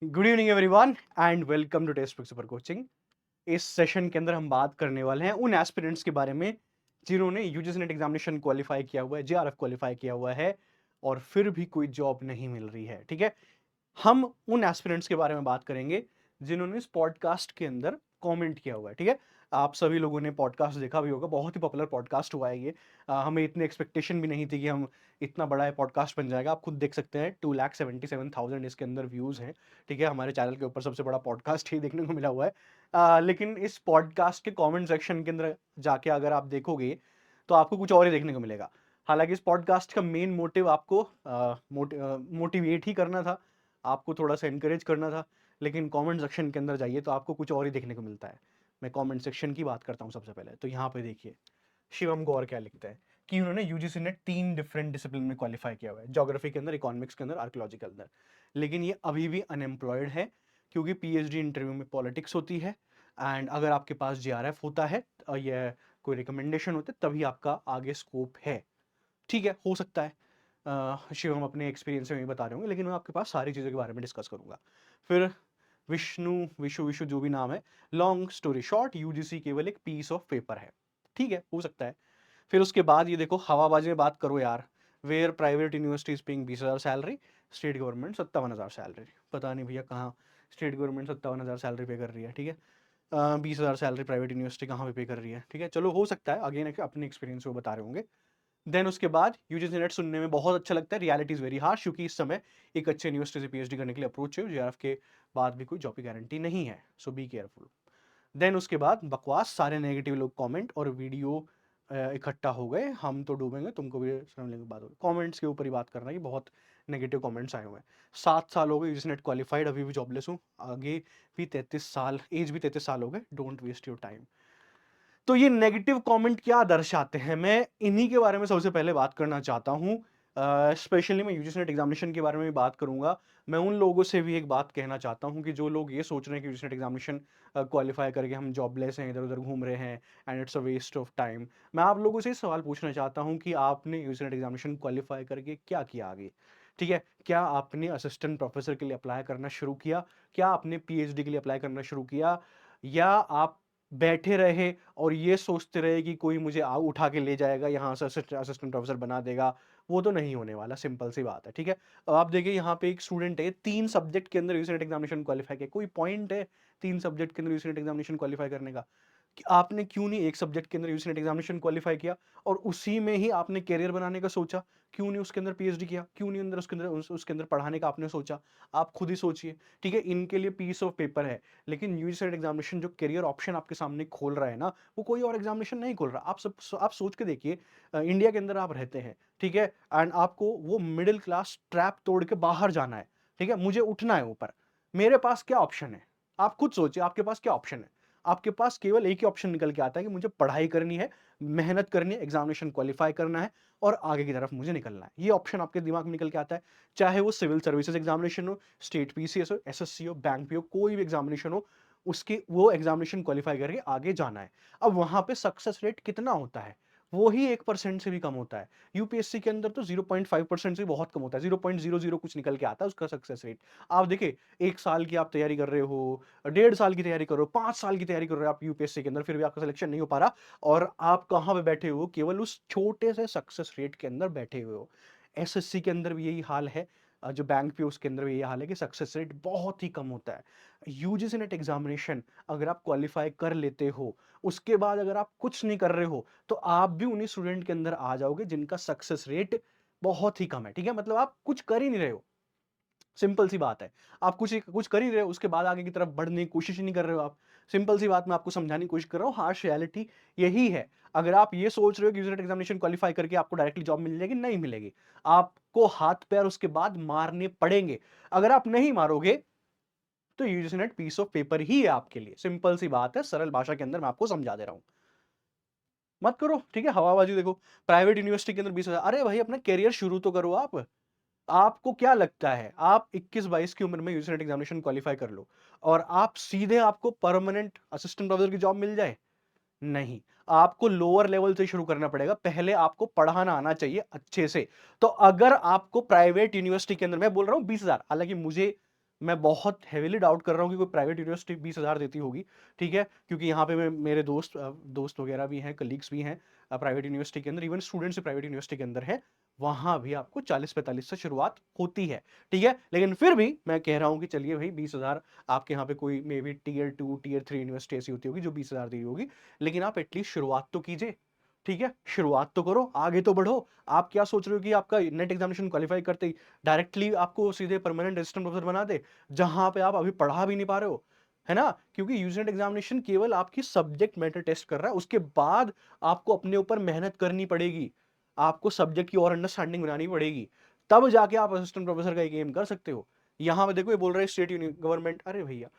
Good evening everyone and welcome to test super coaching. इस session के अंदर हम बात करने वाले हैं उन एस्पिरेंट्स के बारे में जिन्होंने यूजीसी नेट एग्जामिनेशन क्वालिफाई किया हुआ है, जेआरएफ क्वालिफाई किया हुआ है और फिर भी कोई जॉब नहीं मिल रही है। ठीक है, हम उन एस्पिरेंट्स के बारे में बात करेंगे जिन्होंने इस पॉडकास्ट के अंदर कमेंट किया हुआ है। ठीक है, आप सभी लोगों ने पॉडकास्ट देखा भी होगा, बहुत ही पॉपुलर पॉडकास्ट हुआ है ये। हमें इतनी एक्सपेक्टेशन भी नहीं थी कि हम इतना बड़ा पॉडकास्ट बन जाएगा। आप खुद देख सकते हैं 2,77,000 इसके अंदर व्यूज हैं। ठीक है, हमारे चैनल के ऊपर सबसे बड़ा पॉडकास्ट ही देखने को मिला हुआ है। लेकिन इस पॉडकास्ट के कॉमेंट सेक्शन के अंदर जाके अगर आप देखोगे तो आपको कुछ और ही देखने को मिलेगा। हालांकि इस पॉडकास्ट का मेन मोटिव आपको मोटिवेट ही करना था, आपको थोड़ा-सा एनकरेज करना था, लेकिन कमेंट सेक्शन के अंदर जाइए तो आपको कुछ और ही देखने को मिलता है। मैं कमेंट सेक्शन की बात करता हूँ सबसे पहले, तो यहाँ पे देखिए, शिवम गौर क्या लिखते हैं कि उन्होंने यूजीसी नेट 3 डिफरेंट डिसिप्लिन में क्वालिफाई किया हुआ है, ज्योग्राफी के अंदर, इकोनॉमिक्स के अंदर, आर्कियोलॉजी के अंदर। लेकिन ये अभी भी अनएम्प्लॉयड है क्योंकि पीएचडी इंटरव्यू में पॉलिटिक्स होती है एंड अगर आपके पास जेआरएफ होता है या कोई रिकमेंडेशन होता है तभी आपका आगे स्कोप है। ठीक है, हो सकता है शिवम अपने एक्सपीरियंस से मैं बता रहे होंगे, लेकिन मैं आपके पास सारी चीज़ों के बारे में डिस्कस करूंगा। फिर विष्णु विशु विशु जो भी नाम है, लॉन्ग स्टोरी शॉर्ट, यूजीसी केवल एक पीस ऑफ पेपर है। ठीक है, हो सकता है। फिर उसके बाद ये देखो, हवाबाजी में बात करो यार। Where private universities paying 20,000 salary, state government 57,000 salary. पता नहीं भैया कहाँ स्टेट गवर्नमेंट 57,000 सैलरी पे कर रही है। ठीक है, 20,000 सैलरी प्राइवेट यूनिवर्सिटी कहाँ पे कर रही है। ठीक है, चलो हो सकता है, अगेन अपने एक्सपीरियंस वो बता रहे होंगे। देन उसके बाद यूजीसी नेट सुनने में बहुत अच्छा लगता है, रियलिटी इज वेरी हार्श, क्योंकि इस समय एक अच्छे यूनिवर्सिटी से पीएचडी करने के लिए अप्रोच है, जेआरएफ के बाद भी कोई जॉब की गारंटी नहीं है, सो बी केयरफुल। देन उसके बाद बकवास, सारे नेगेटिव लोग कमेंट और वीडियो इकट्ठा हो गए, हम तो डूबेंगे तुमको भी समझने की बात होगी। कमेंट्स के ऊपर ही बात करना है कि बहुत नेगेटिव कमेंट्स आए हुए हैं। 7 साल हो गए यूजीसी नेट क्वालिफाइड, अभी भी जॉबलेस हूँ, आगे भी 33 साल, एज भी 33 साल हो गए, डोंट वेस्ट योर टाइम। तो ये नेगेटिव कमेंट क्या दर्शाते हैं, मैं इन्हीं के बारे में सबसे पहले बात करना चाहता हूँ। स्पेशली मैं यूजीसी नेट एग्जामिनेशन के बारे में भी बात करूंगा। मैं उन लोगों से भी एक बात कहना चाहता हूँ कि जो लोग ये सोच रहे हैं कि यूजीसी नेट एग्जामिनेशन क्वालिफाई करके हम जॉबलेस हैं, इधर उधर घूम रहे हैं and it's a waste of time. मैं आप लोगों से एक सवाल पूछना चाहता हूँ कि आपने यूजीसी नेट एग्जामिनेशन क्वालिफाई करके क्या किया आगे। ठीक है, क्या आपने असिस्टेंट प्रोफेसर के लिए अप्लाई करना शुरू किया, क्या आपने पीएचडी के लिए अप्लाई करना शुरू किया, या आप बैठे रहे और ये सोचते रहे कि कोई मुझे उठा के ले जाएगा यहाँ से, असिस्टेंट प्रोफेसर बना देगा। वो तो नहीं होने वाला, सिंपल सी बात है। ठीक है, अब आप देखिए यहाँ पे एक स्टूडेंट है, 3 सब्जेक्ट के अंदर यूजीसी नेट एग्जामिनेशन क्वालिफाई किया, कोई पॉइंट है 3 सब्जेक्ट के अंदर यूजीसी नेट एग्जामिनेशन क्वालिफाई करने का? कि आपने क्यों नहीं एक सब्जेक्ट के अंदर यूजी नेट एग्जामिनेशन क्वालिफाई किया और उसी में ही आपने करियर बनाने का सोचा? क्यों नहीं उसके अंदर पीएचडी किया? क्यों नहीं अंदर उसके अंदर उसके अंदर पढ़ाने का आपने सोचा? आप खुद ही सोचिए। ठीक है, इनके लिए पीस ऑफ पेपर है, लेकिन यूजी नेट एग्जामिनेशन जो करियर ऑप्शन आपके सामने खोल रहा है ना, वो कोई और एग्जामिनेशन नहीं खोल रहा। आप सोच के देखिए, इंडिया के अंदर आप रहते हैं, ठीक है, एंड आपको वो मिडिल क्लास ट्रैप तोड़ के बाहर जाना है। ठीक है, मुझे उठना है ऊपर, मेरे पास क्या ऑप्शन है? आप खुद सोचिए, आपके पास क्या ऑप्शन है? आपके पास केवल एक ही ऑप्शन निकल के आता है कि मुझे पढ़ाई करनी है, मेहनत करनी है, एग्जामिनेशन क्वालिफाई करना है और आगे की तरफ मुझे निकलना है। ये ऑप्शन आपके दिमाग में निकल के आता है, चाहे वो सिविल सर्विसेज एग्जामिनेशन हो, स्टेट पीसीएस हो, एसएससी हो, बैंक पी हो, कोई भी एग्जामिनेशन हो, उसके वो एग्जामिनेशन क्वालिफाई करके आगे जाना है। अब वहां पे सक्सेस रेट कितना होता है? वो ही 1% से भी कम होता है। यूपीएससी के अंदर तो 0.5% से बहुत कम होता है, 0.00 कुछ निकल के आता है उसका सक्सेस रेट। आप देखिए, 1 साल की आप तैयारी कर रहे हो, 1.5 साल की तैयारी कर रहे हो, 5 साल की तैयारी कर रहे हो आप यूपीएससी के अंदर, फिर भी आपका सिलेक्शन नहीं हो पा रहा और आप कहाँ पे बैठे हो? केवल उस छोटे से सक्सेस रेट के अंदर बैठे हुए हो। एसएससी के अंदर भी यही हाल है, जो बैंक पे उसके अंदर भी यही हाल है कि सक्सेस रेट बहुत ही कम होता है। यूजीसी नेट एग्जामिनेशन अगर आप क्वालिफाई कर लेते हो, उसके बाद अगर आप कुछ नहीं कर रहे हो, तो आप भी उन्हीं स्टूडेंट के अंदर आ जाओगे जिनका सक्सेस रेट बहुत ही कम है। ठीक है, मतलब आप कुछ कर ही नहीं रहे हो, सिंपल सी बात है। आप कुछ कुछ कर ही रहे हो, उसके बाद आगे की तरफ बढ़ने की कोशिश ही नहीं कर रहे हो आप। सिंपल सी बात मैं आपको समझाने की कोशिश कर रहा हूँ, हार्श रियलिटी यही है। अगर आप ये सोच रहे हो कि यूजीसी एग्जामिनेशन क्वालिफाई करके आपको डायरेक्टली जॉब मिल जाएगी, नहीं मिलेगी। आपको हाथ पैर उसके बाद मारने पड़ेंगे। अगर आप नहीं मारोगे, तो UGC NET piece of paper ही है आपके लिए। सिंपल सी बात है, सरल भाषा के अंदर मैं आपको समझा दे रहा हूँ। मत करो, ठीक है, हवाबाजी देखो। प्राइवेट यूनिवर्सिटी के अंदर 20,000, अरे भाई अपना करियर शुरू तो करो आप। आपको क्या लगता है, आप 21-22 की उम्र में यूजीसी नेट एग्जामिनेशन क्वालिफाई कर लो और आप सीधे आपको परमानेंट असिस्टेंट प्रोफेसर की जॉब मिल जाए? नहीं, आपको लोअर लेवल से शुरू करना पड़ेगा। पहले आपको पढ़ाना आना चाहिए अच्छे से। तो अगर आपको प्राइवेट यूनिवर्सिटी के अंदर, मैं बोल रहा हूं 20,000, हालांकि मुझे मैं बहुत हेवीली डाउट कर रहा हूँ कि कोई प्राइवेट यूनिवर्सिटी 20,000 देती होगी, ठीक है? क्योंकि यहाँ पे मैं मेरे दोस्त वगैरह भी हैं, कलीग्स भी हैं प्राइवेट यूनिवर्सिटी के अंदर, इवन स्टूडेंट्स भी प्राइवेट यूनिवर्सिटी के अंदर हैं, वहाँ भी आपको 40-45 से शुरुआत होती है, ठीक है? लेकिन फिर भी मैं कह रहा हूँ कि चलिए भई 20,000 आपके यहाँ पे कोई मेबी टियर 2, टियर 3 यूनिवर्सिटी ऐसी होती होगी जो 20,000 दे रही होगी, लेकिन आप एटलीस्ट शुरुआत तो कीजिए, ठीक है? शुरुआत तो करो, आगे तो बढ़ो। आप क्या सोच रहे हो कि आपका नेट एग्ज़ामिनेशन क्वालीफाई करते ही डायरेक्टली आपको सीधे परमानेंट असिस्टेंट प्रोफेसर बना दे, जहाँ पे आप अभी पढ़ा भी नहीं पा रहे हो, है ना? क्योंकि यूजीनेट एग्ज़ामिनेशन केवल आपकी सब्जेक्ट मैटर टेस्ट कर रहा है, उसके बाद आपको अपने ऊपर मेहनत करनी पड़ेगी। आपको सब्जेक्ट की और अंडरस्टैंडिंग बनानी पड़ेगी, तब जाके आप असिस्टेंट प्रोफेसर का एक एम कर सकते हो। यहाँ पे देखो ये बोल रहे हैं स्टेट गवर्नमेंट, अरे भैया,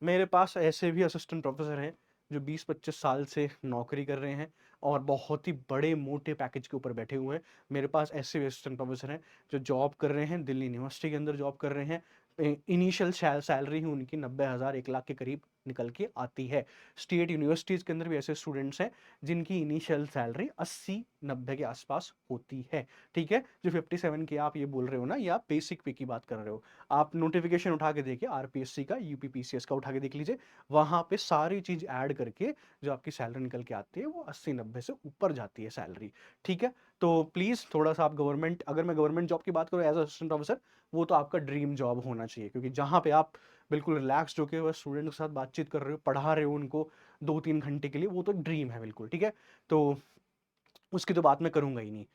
मेरे पास ऐसे भी असिस्टेंट प्रोफेसर हैं, जो 20-25 साल से नौकरी कर रहे हैं और बहुत ही बड़े मोटे पैकेज के ऊपर बैठे हुए हैं। मेरे पास ऐसे भी असिस्टेंट प्रोफेसर हैं जो जॉब कर रहे हैं, दिल्ली यूनिवर्सिटी के अंदर जॉब कर रहे हैं। इनिशियल सैलरी ही उनकी 90,000 1 लाख के करीब निकल के आती है। स्टेट यूनिवर्सिटीज के अंदर भी ऐसे स्टूडेंट्स हैं जिनकी इनिशियल सैलरी 80-90 के आसपास होती है, ठीक है? जो 57 के आप ये बोल रहे हो ना, ये आप बेसिक पे की बात कर रहे हो। आप नोटिफिकेशन उठा के देखिए आरपीएससी का, यूपीपीसीएस का उठा के देख लीजिए, वहां पे सारी चीज ऐड करके जो आपकी सैलरी निकल के आती है वो 80-90 से ऊपर जाती है सैलरी, ठीक है? तो प्लीज थोड़ा सा आप गवर्नमेंट, अगर मैं गवर्नमेंट जॉब की बात करूँ एज असिस्टेंट प्रोफेसर, वो तो आपका ड्रीम जॉब होना चाहिए, क्योंकि जहां पे आप बिल्कुल रिलैक्स्ड होकर बस स्टूडेंट के साथ बातचीत कर रहे हो, पढ़ा रहे हो उनको 2-3 घंटे के लिए, वो तो ड्रीम है बिल्कुल, ठीक है? तो उसकी तो बात मैं करूँगा ही नहीं।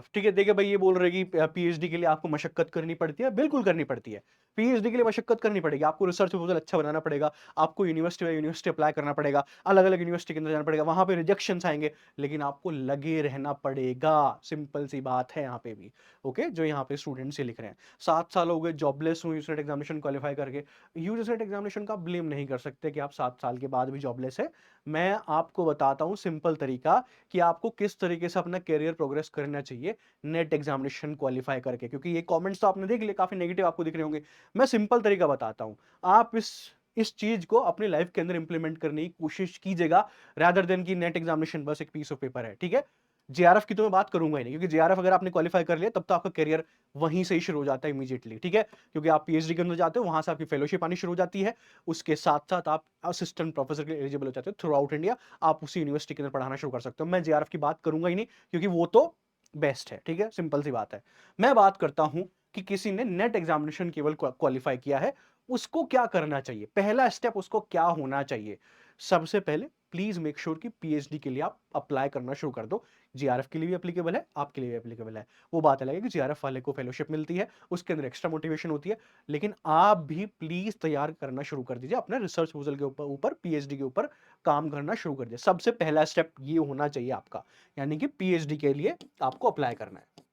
ठीक है, देखिए भाई ये बोल रहे हैं कि पीएचडी के लिए आपको मशक्कत करनी पड़ती है, बिल्कुल करनी पड़ती है। पीएचडी के लिए मशक्कत करनी पड़ेगी, आपको रिसर्च प्रपोज़ल अच्छा बनाना पड़ेगा, आपको यूनिवर्सिटी बाय यूनिवर्सिटी अप्लाई करना पड़ेगा, अलग-अलग यूनिवर्सिटी के अंदर जाना पड़ेगा, वहाँ पे रिजेक्शंस आएँगे, लेकिन आपको लगे रहना पड़ेगा, सिंपल सी बात है यहाँ पे भी, ओके? जो यहाँ पे स्टूडेंट्स ये लिख रहे हैं। 7 साल हो गए जॉबलेस हूँ यूजीसी नेट एग्ज़ामिनेशन क्वालीफाई करके। यूजीसी नेट एग्ज़ामिनेशन का आप ब्लेम नहीं कर सकते कि आप 7 साल के बाद भी जॉबलेस हैं। मैं आपको बताता हूँ सिंपल तरीका कि आपको किस तरीके से अपना करियर प्रोग्रेस करना चाहिए नेट एग्जामिनेशन क्वालिफाई करके, क्योंकि ये कमेंट्स तो आपने देख लिए, काफी नेगेटिव आपको दिख रहे होंगे। मैं सिंपल तरीका बताता हूं, आप इस चीज को अपनी लाइफ के अंदर इंप्लीमेंट करने की कोशिश कीजिएगा, रादर देन कि नेट एग्जामिनेशन बस एक पीस ऑफ पेपर है, ठीक है? जेआरएफ की तो मैं बात करूंगा ही नहीं, क्योंकि जेआरएफ अगर आपने क्वालिफाई कर लिया तब तो आपका करियर वहीं से ही शुरू हो जाता है इमीडिएटली, ठीक है? क्योंकि आप पीएचडी के अंदर जाते हो, वहां से आपकी फेलोशिप आनी शुरू हो जाती है, उसके साथ साथ आप असिस्टेंट प्रोफेसर के लिए एलिजिबल हो जाते हो थ्रू आउट इंडिया, आप उसी यूनिवर्सिटी के अंदर पढ़ाना शुरू कर सकते हो। मैं जेआरएफ की बात करूंगा ही नहीं, क्योंकि वो तो बेस्ट है, ठीक है? सिंपल सी बात है। मैं बात करता हूं कि किसी ने नेट एग्जामिनेशन केवल क्वालिफाई किया है, उसको क्या करना चाहिए, पहला स्टेप उसको क्या होना चाहिए? सबसे पहले प्लीज मेक श्योर कि पीएचडी के लिए आप अप्लाई करना शुरू कर दो। जीआरएफ के लिए भी एप्लीकेबल है, आपके लिए भी एप्लीकेबल है। वो बात अलग है कि जीआरएफ वाले को फेलोशिप मिलती है, उसके अंदर एक्स्ट्रा मोटिवेशन होती है, लेकिन आप भी प्लीज तैयार करना शुरू कर दीजिए अपने रिसर्च प्रपोजल के ऊपर पीएचडी के ऊपर काम करना शुरू कर दीजिए। सबसे पहला स्टेप ये होना चाहिए आपका, यानी कि पीएचडी के लिए आपको अप्लाई करना है।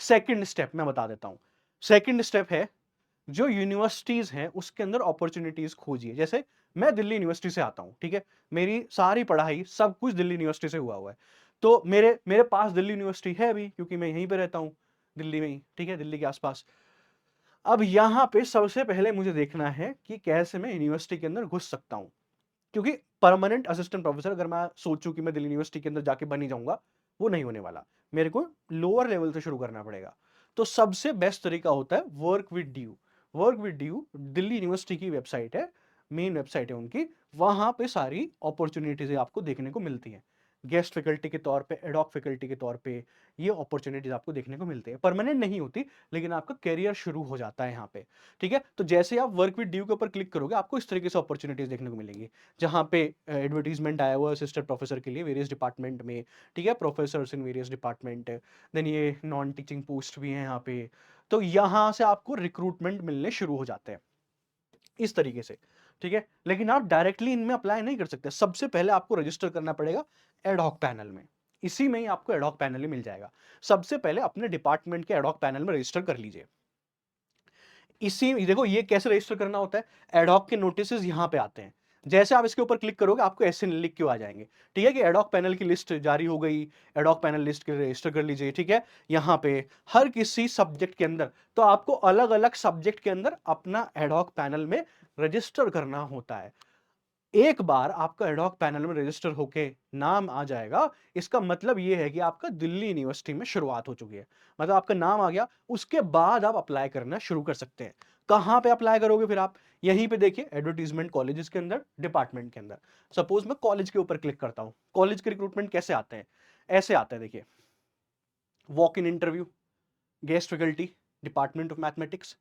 सेकंड स्टेप मैं बता देता हूं। सेकंड स्टेप है, जो यूनिवर्सिटीज हैं उसके अंदर अपॉर्चुनिटीज खोजिए। जैसे मैं दिल्ली यूनिवर्सिटी से आता हूं, ठीक है? मेरी सारी पढ़ाई सब कुछ दिल्ली यूनिवर्सिटी से हुआ हुआ है, तो मेरे मेरे पास दिल्ली यूनिवर्सिटी है अभी, क्योंकि मैं यहीं पे रहता हूं, दिल्ली में ही, ठीक है? दिल्ली के आसपास। अब यहां पे सबसे पहले मुझे देखना है कि कैसे मैं यूनिवर्सिटी के अंदर घुस सकता हूं, क्योंकि परमानेंट असिस्टेंट प्रोफेसर अगर मैं सोचूं कि मैं दिल्ली यूनिवर्सिटी के अंदर जाके बन ही जाऊंगा, वो नहीं होने वाला। मेरे को लोअर लेवल से शुरू करना पड़ेगा। तो सबसे बेस्ट तरीका होता है work with due. Work with due Delhi university की वेबसाइट है, मेन वेबसाइट है उनकी, वहां पे सारी अपॉर्चुनिटीज आपको देखने को मिलती हैं। गेस्ट फैकल्टी के तौर पे, एडॉक फैकल्टी के तौर पे ये अपॉर्चुनिटीज आपको देखने को मिलती है। परमानेंट नहीं होती, लेकिन आपका करियर शुरू हो जाता है यहाँ पे, ठीक है? तो जैसे आप वर्क विद ड्यू के ऊपर क्लिक करोगे, आपको इस तरीके से अपॉर्चुनिटीज देखने को मिलेंगी, जहाँ पे एडवर्टीजमेंट आया हुआ है असिस्टेंट प्रोफेसर के लिए वेरियस डिपार्टमेंट में, ठीक है? Professors in various department, then ये नॉन टीचिंग पोस्ट भी है यहाँ पे। तो यहाँ से आपको रिक्रूटमेंट मिलने शुरू हो जाते हैं इस तरीके से, ठीक है? लेकिन आप डायरेक्टली इनमें अप्लाई नहीं कर सकते। सबसे पहले आपको रजिस्टर करना पड़ेगा एडहॉक पैनल में। इसी में ही आपको एडहॉक पैनल ही मिल जाएगा। सबसे पहले अपने डिपार्टमेंट के एडहॉक पैनल में रजिस्टर कर लीजिए। इसी देखो ये कैसे रजिस्टर करना होता है, एडहॉक के नोटिसेस यहाँ पे आते हैं। जैसे आप इसके ऊपर क्लिक करोगे, आपको ऐसे लिख के आ जाएंगे, ठीक है? कि एडहॉक पैनल की लिस्ट जारी हो गई, एडहॉक पैनल लिस्ट के रजिस्टर कर लीजिए, ठीक है? यहाँ पे हर किसी सब्जेक्ट के अंदर, तो आपको अलग अलग सब्जेक्ट के अंदर अपना एडहॉक पैनल में रजिस्टर करना होता है। एक बार आपका एडहॉक पैनल में रजिस्टर होके नाम आ जाएगा, इसका मतलब ये है कि आपका दिल्ली यूनिवर्सिटी में शुरुआत हो चुकी है। मतलब आपका नाम आ गया, उसके बाद आप अप्लाई करना शुरू कर सकते हैं। कहाँ पे अप्लाई करोगे फिर आप? यहीं पे देखिए एडवर्टाइजमेंट कॉलेजेस के अंदर, डिपार्टमेंट के अंदर। सपोज मैं कॉलेज के ऊपर क्लिक करता हूँ। कॉलेज के रिक्रूटमेंट कैसे आते हैं? ऐसे आता है देखिए, walk in interview, guest faculty, department of mathematics,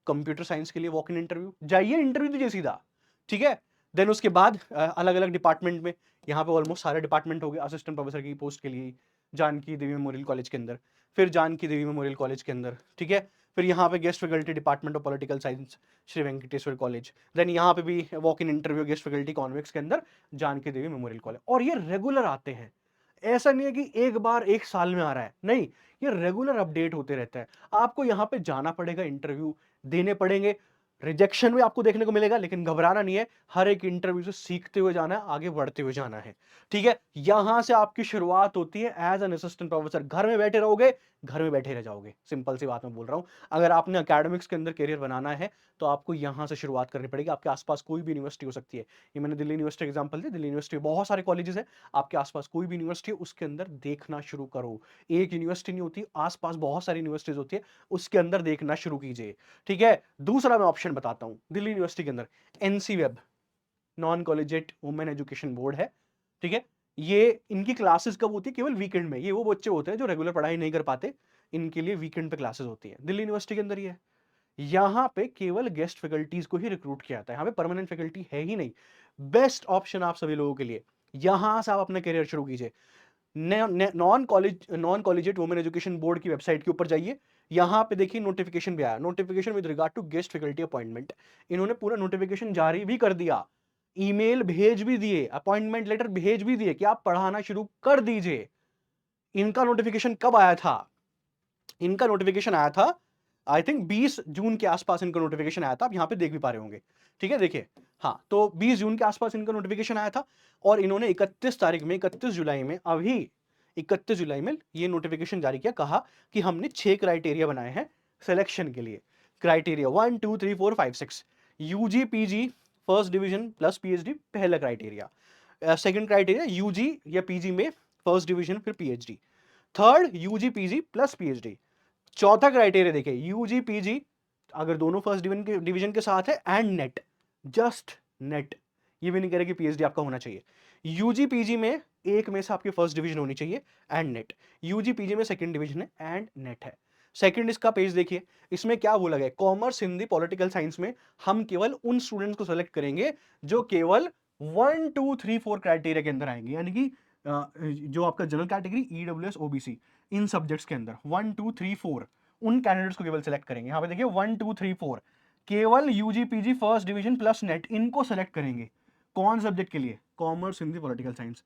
computer science के लिए वॉक इन इंटरव्यू, जाइए इंटरव्यू दीजिए सीधा, ठीक है। देन उसके बाद अलग अलग डिपार्टमेंट में, यहाँ पे ऑलमोस्ट सारे डिपार्टमेंट हो गए असिस्टेंट प्रोफेसर की पोस्ट के लिए, जानकी देवी मेमोरियल कॉलेज के अंदर, फिर जानकी देवी मेमोरियल कॉलेज के अंदर, ठीक है। फिर यहाँ पे guest faculty department of political science, Shri Venkateswara college. Then यहाँ पे भी walk in interview guest faculty convex के अंदर, जानकी देवी मेमोरियल कॉलेज। और ये रेगुलर आते हैं, ऐसा नहीं है कि एक बार एक साल में आ रहा है, नहीं, ये रेगुलर अपडेट होते रहता है। आपको यहाँ पे जाना पड़ेगा, इंटरव्यू देने पड़ेंगे, रिजेक्शन भी आपको देखने को मिलेगा, लेकिन घबराना नहीं है। हर एक इंटरव्यू से सीखते हुए जाना है, आगे बढ़ते हुए जाना है, ठीक है। यहां से आपकी शुरुआत होती है एज एन असिस्टेंट प्रोफेसर। घर में बैठे रहोगे, घर में बैठे रह जाओगे, सिंपल सी बात मैं बोल रहा हूं। अगर आपने एकेडमिक्स के अंदर करियर बनाना है तो आपको यहां से शुरुआत करनी पड़ेगी। आपके आसपास कोई भी यूनिवर्सिटी हो सकती है, ये मैंने दिल्ली यूनिवर्सिटी एग्जाम्पल दी, दिल्ली यूनिवर्सिटी में बहुत सारे कॉलेजेस है। आपके आसपास कोई भी यूनिवर्सिटी है, उसके अंदर देखना शुरू करो। एक यूनिवर्सिटी नहीं होती, आसपास बहुत सारी यूनिवर्सिटीज होती है, उसके अंदर देखना शुरू कीजिए, ठीक है। दूसरा मैं ऑप्शन बताता हूं, दिल्ली यूनिवर्सिटी के अंदर NC web, non collegiate women education board है, ठीक है। ये इनकी क्लासेस कब होती है? केवल वीकेंड में। ये वो बच्चे होते हैं जो रेगुलर पढ़ाई नहीं कर पाते, इनके लिए वीकेंड पे क्लासेस होती है। दिल्ली यूनिवर्सिटी के अंदर ही है। यहां पे केवल गेस्ट फैकल्टीज को ही रिक्रूट किया जाता है, यहां पे परमानेंट फैकल्टी है ही नहीं। बेस्ट ऑप्शन आप सभी लोगों के लिए, यहां से आप अपना करियर शुरू कीजिए। Non collegiate women education board की वेबसाइट के ऊपर जाइए, यहां पे देखिए नोटिफिकेशन भी आया, notification with regard to guest faculty appointment. इन्होंने पूरा नोटिफिकेशन जारी भी कर दिया, ईमेल भेज भी दिए, अपॉइंटमेंट लेटर भेज भी दिए कि आप पढ़ाना शुरू कर दीजिए। इनका नोटिफिकेशन कब आया था? इनका नोटिफिकेशन आया था आई थिंक 20 जून के आसपास इनका नोटिफिकेशन आया था। आप यहां पे देख भी पा रहे होंगे, ठीक है, देखिए। हाँ, तो 20 जून के आसपास इनका नोटिफिकेशन आया था, और इन्होंने 31 तारीख में, 31 जुलाई में, अभी 31 जुलाई में ये नोटिफिकेशन जारी किया। कहा कि हमने 6 क्राइटेरिया बनाए हैं सिलेक्शन के लिए। Criteria 1 2 3 4 5 6, UG PG first division plus PhD, पहला क्राइटेरिया। सेकंड क्राइटेरिया यूजी या पीजी में फर्स्ट डिवीजन फिर PhD. Third UG PG plus PhD. चौथा क्राइटेरिया देखिए, यूजी पीजी अगर दोनों फर्स्ट डिवीजन के साथ है, एंड नेट, जस्ट नेट, ये भी नहीं कह रहे कि पीएचडी आपका होना चाहिए। यूजी पीजी में एक में से आपकी फर्स्ट डिवीजन होनी चाहिए, एंड नेट। यूजी पीजी में सेकंड डिवीजन है, एंड नेट है। सेकंड इसका पेज देखिए, इसमें क्या बोला गया, कॉमर्स, हिंदी, पॉलिटिकल साइंस में हम केवल उन स्टूडेंट्स को सेलेक्ट करेंगे जो केवल 1 2 3 4 क्राइटेरिया के अंदर आएंगे, यानी कि जो आपका जनरल कैटेगरी, ईडब्ल्यूएस, ओबीसी, इन सब्जेक्ट्स के अंदर 1 2 3 4 उन कैंडिडेट्स को केवल सेलेक्ट करेंगे। यहां पे देखिए 1 2 3 4 केवल UG PG first division plus NET, इनको सेलेक्ट करेंगे। कौन सब्जेक्ट के लिए? Commerce, Hindi, political science.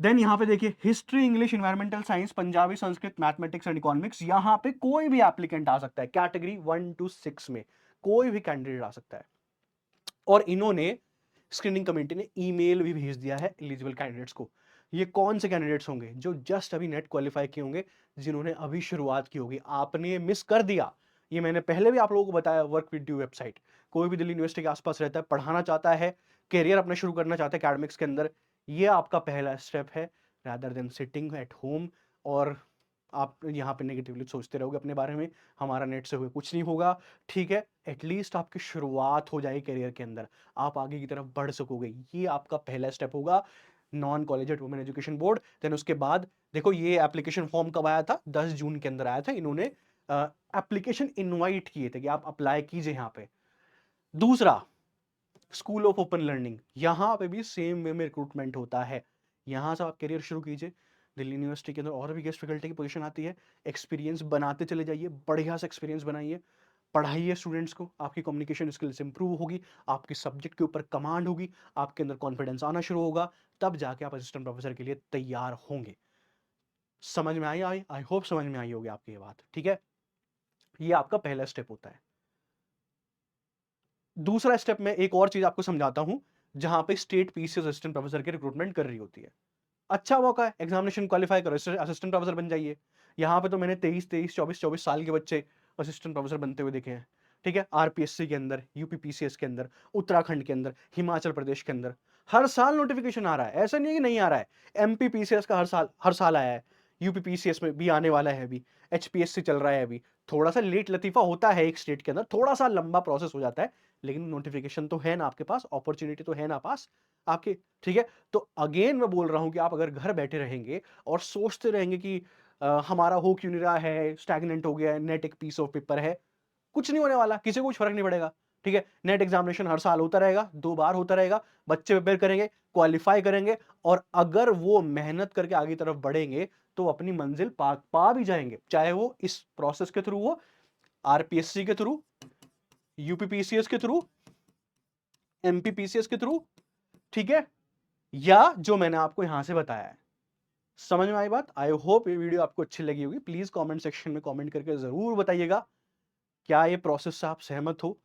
Then यहां पे देखिए history, English, environmental science, Punjabi, Sanskrit, mathematics and economics. यहां पे कोई भी एप्लीकेंट आ सकता है, कैटेगरी 1 to 6 में कोई भी कैंडिडेट आ सकता है। और इन्होंने, स्क्रीनिंग कमेटी ने ईमेल भी भेज दिया है एलिजिबल कैंडिडेट्स को। ये कौन से कैंडिडेट्स होंगे? जो जस्ट अभी नेट क्वालिफाई किए होंगे, जिन्होंने अभी शुरुआत की होगी। आपने ये मिस कर दिया, ये मैंने पहले भी आप लोगों को बताया, वर्क विद यू वेबसाइट। कोई भी दिल्ली यूनिवर्सिटी के आसपास रहता है, पढ़ाना चाहता है, करियर अपना शुरू करना चाहता है एकेडमिक्स के अंदर, ये आपका पहला स्टेप है, rather than sitting at home और आप यहाँ पे नेगेटिवली सोचते रहोगे अपने बारे में, हमारा नेट से हुए कुछ नहीं होगा, ठीक है। एटलीस्ट आपकी शुरुआत हो जाए करियर के अंदर, आप आगे की तरफ बढ़ सकोगे, ये आपका पहला स्टेप होगा, non collegiate women education board. Then उसके बाद देखो, ये एप्लीकेशन फॉर्म कब आया था? 10 जून के अंदर आया था। इन्होंने एप्लीकेशन इनवाइट किए थे कि आप अप्लाई कीजिए यहाँ पे। दूसरा, स्कूल ऑफ ओपन लर्निंग, यहां पे भी सेम वे में रिक्रूटमेंट होता है। यहां से आप करियर शुरू कीजिए। दिल्ली यूनिवर्सिटी के अंदर और भी गेस्ट फैकल्टी की पोजीशन आती है, एक्सपीरियंस बनाते चले जाइए, बढ़िया से एक्सपीरियंस बनाइए, पढ़ाइए स्टूडेंट्स को, आपकी कम्युनिकेशन स्किल्स इंप्रूव होगी, आपकी सब्जेक्ट के ऊपर कमांड होगी, आपके अंदर कॉन्फिडेंस आना शुरू होगा, तब जाके आप असिस्टेंट प्रोफेसर के लिए तैयार होंगे। समझ में आई होप समझ में आई होगी आपकी ये बात, ठीक है। ये आपका पहला स्टेप होता है। दूसरा स्टेप में एक और चीज आपको समझाता हूं, जहां पे स्टेट पीसीएस असिस्टेंट प्रोफेसर की रिक्रूटमेंट कर रही होती है। अच्छा मौका है, एग्जामिनेशन क्वालिफाई करो, असिस्टेंट प्रोफेसर बन जाइए। यहाँ पे तो मैंने 23 24 साल के बच्चे असिस्टेंट प्रोफेसर बनते हुए देखे हैं, ठीक है। आरपीएससी के अंदर, यूपीपीसीएस के अंदर, उत्तराखंड के अंदर, हिमाचल प्रदेश के अंदर हर साल नोटिफिकेशन आ रहा है, ऐसा नहीं है कि नहीं आ रहा है। एमपीपीसीएस का हर साल आया है, यूपीपीसीएस में भी आने वाला है, अभी एचपीएससी चल रहा है अभी। थोड़ा सा लेट लतीफा होता है एक स्टेट के अंदर, थोड़ा सा लंबा प्रोसेस हो जाता है, लेकिन नोटिफिकेशन तो है ना आपके पास, अपॉर्चुनिटी तो है ना पास आपके, ठीक है। तो अगेन मैं बोल रहा हूं कि आप अगर घर बैठे रहेंगे और सोचते रहेंगे कि हमारा हो क्यों नहीं रहा है, स्टैग्नेंट हो गया है, नेट एक पीस ऑफ पेपर है, कुछ नहीं होने वाला, किसी को कुछ फर्क नहीं पड़ेगा, ठीक है। नेट एग्जामिनेशन हर साल होता रहेगा, 2 बार होता रहेगा, बच्चे प्रिपेयर करेंगे, क्वालिफाई करेंगे, और अगर वो मेहनत करके आगे तरफ बढ़ेंगे तो अपनी मंजिल पा भी जाएंगे, चाहे वो इस प्रोसेस के थ्रू हो, आरपीएससी के थ्रू, यूपीपीसीएस के थ्रू, एमपीपीसीएस के थ्रू, ठीक है, या जो मैंने आपको यहां से बताया है। समझ में आई बात? आई होप ये वीडियो आपको अच्छी लगी होगी। प्लीज कमेंट सेक्शन में कमेंट करके जरूर बताइएगा, क्या ये प्रोसेस से आप सहमत हो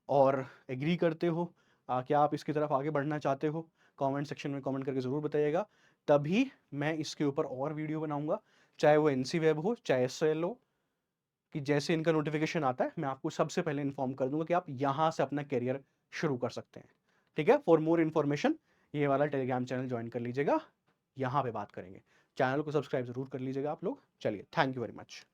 और एग्री करते हो, क्या आप इसकी तरफ आगे बढ़ना चाहते हो? कमेंट सेक्शन में कमेंट करके ज़रूर बताइएगा, तभी मैं इसके ऊपर और वीडियो बनाऊंगा, चाहे वो एनसी वेब हो, चाहे एसएल हो, कि जैसे इनका नोटिफिकेशन आता है मैं आपको सबसे पहले इन्फॉर्म कर दूंगा कि आप यहाँ से अपना करियर शुरू कर सकते हैं, ठीक है। फॉर मोर इन्फॉर्मेशन ये वाला टेलीग्राम चैनल ज्वाइन कर लीजिएगा, यहाँ पे बात करेंगे। चैनल को सब्सक्राइब जरूर कर लीजिएगा आप लोग। चलिए, थैंक यू वेरी मच।